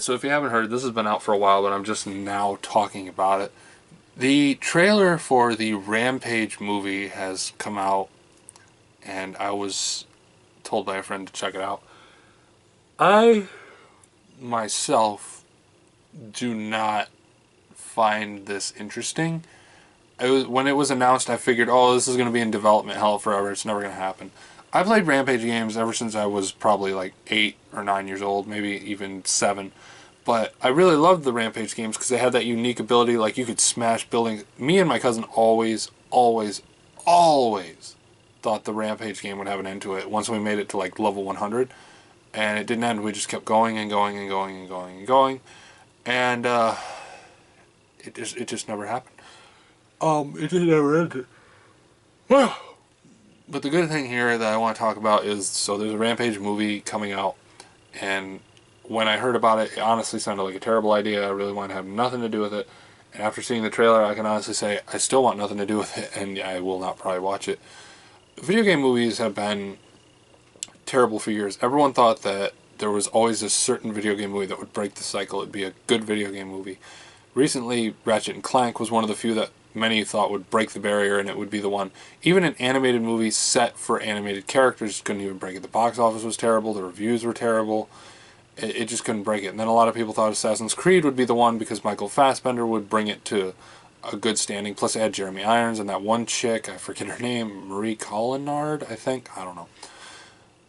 so if you haven't heard, this has been out for a while, but I'm just now talking about it. The trailer for the Rampage movie has come out, and I was told by a friend to check it out. I, myself, do not find this interesting. When it was announced, I figured, oh, this is going to be in development hell forever. It's never going to happen. I played Rampage games ever since I was probably like 8 or 9 years old, maybe even 7. But I really loved the Rampage games because they had that unique ability, like you could smash buildings. Me and my cousin always thought the Rampage game would have an end to it once we made it to like level 100. And it didn't end. We just kept going and going and going and going and going. And it just never happened. It just never ended. Well, but the good thing here that I want to talk about is, so there's a Rampage movie coming out, and when I heard about it, it honestly sounded like a terrible idea. I really wanted to have nothing to do with it. And after seeing the trailer, I can honestly say I still want nothing to do with it, and I will not probably watch it. Video game movies have been terrible for years. Everyone thought that there was always a certain video game movie that would break the cycle. It'd be a good video game movie. Recently, Ratchet & Clank was one of the few that many thought would break the barrier, and it would be the one. Even an animated movie set for animated characters couldn't even break it. The box office was terrible. The reviews were terrible. It just couldn't break it. And then a lot of people thought Assassin's Creed would be the one because Michael Fassbender would bring it to a good standing. Plus, it had Jeremy Irons and that one chick, I forget her name, Marie Collinard, I think. I don't know.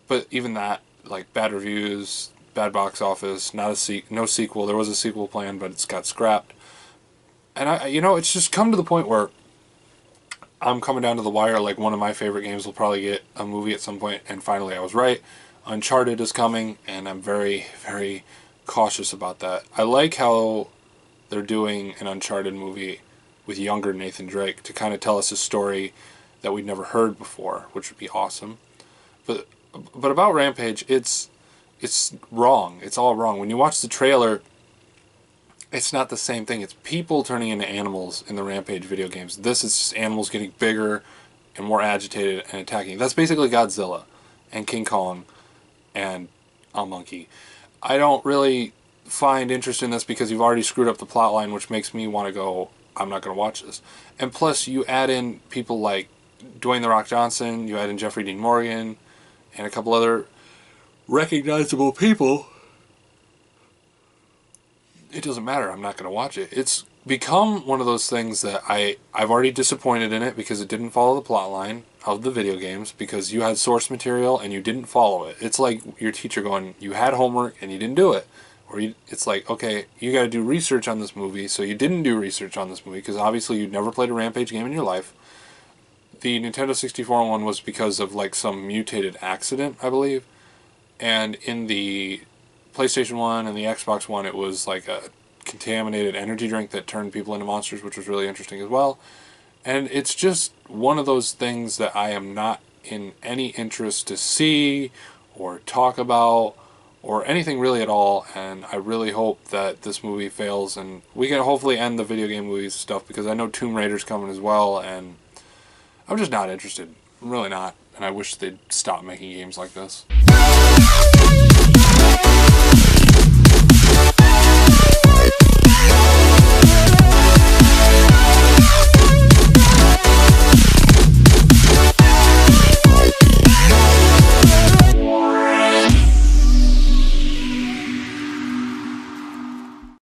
But even that, like, bad reviews, bad box office, no sequel. There was a sequel planned, but it's got scrapped. And it's just come to the point where I'm coming down to the wire. Like, one of my favorite games will probably get a movie at some point, and finally I was right. Uncharted is coming, and I'm very, very cautious about that. I like how they're doing an Uncharted movie with younger Nathan Drake to kind of tell us a story that we'd never heard before, which would be awesome. But about Rampage, it's wrong. It's all wrong. When you watch the trailer, it's not the same thing. It's people turning into animals in the Rampage video games. This is just animals getting bigger and more agitated and attacking. That's basically Godzilla and King Kong and a monkey. I don't really find interest in this because you've already screwed up the plot line, which makes me want to go, I'm not going to watch this. And plus, you add in people like Dwayne "The Rock" Johnson, you add in Jeffrey Dean Morgan, and a couple other recognizable people. It doesn't matter. I'm not going to watch it. It's become one of those things that I've already disappointed in it because it didn't follow the plot line of the video games, because you had source material and you didn't follow it. It's like your teacher going, you had homework and you didn't do it. Or it's like, okay, you got to do research on this movie, so you didn't do research on this movie because obviously you'd never played a Rampage game in your life. The Nintendo 64 one was because of like some mutated accident, I believe. And in the PlayStation 1 and the Xbox One, it was like a contaminated energy drink that turned people into monsters, which was really interesting as well. And it's just one of those things that I am not in any interest to see or talk about or anything really at all. And I really hope that this movie fails and we can hopefully end the video game movies stuff, because I know Tomb Raider's coming as well, and I'm just not interested. I'm really not. And I wish they'd stop making games like this.